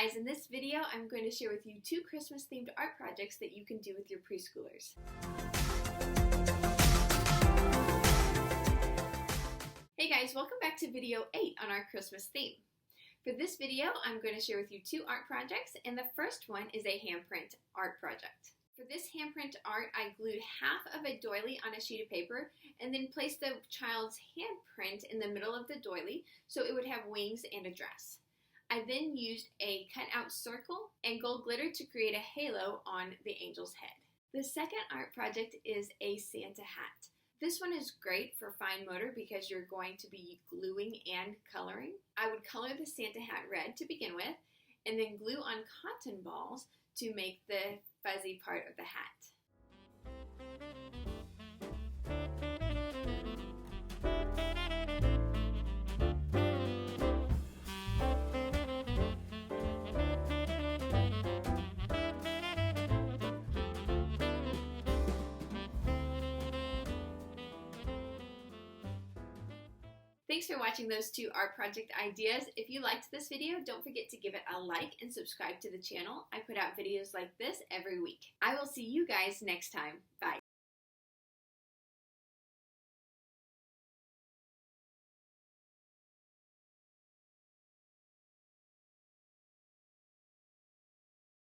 guys, in this video I'm going to share with you 2 Christmas themed art projects that you can do with your preschoolers. Hey guys, welcome back to video 8 on our Christmas theme. For this video I'm going to share with you 2 art projects, and the first one is a handprint art project. For this handprint art, I glued half of a doily on a sheet of paper and then placed the child's handprint in the middle of the doily so it would have wings and a dress. I then used a cut-out circle and gold glitter to create a halo on the angel's head. The second art project is a Santa hat. This one is great for fine motor because you're going to be gluing and coloring. I would color the Santa hat red to begin with and then glue on cotton balls to make the fuzzy part of the hat. Thanks for watching those 2 art project ideas. If you liked this video, don't forget to give it a like and subscribe to the channel. I put out videos like this every week. I will see you guys next time. Bye.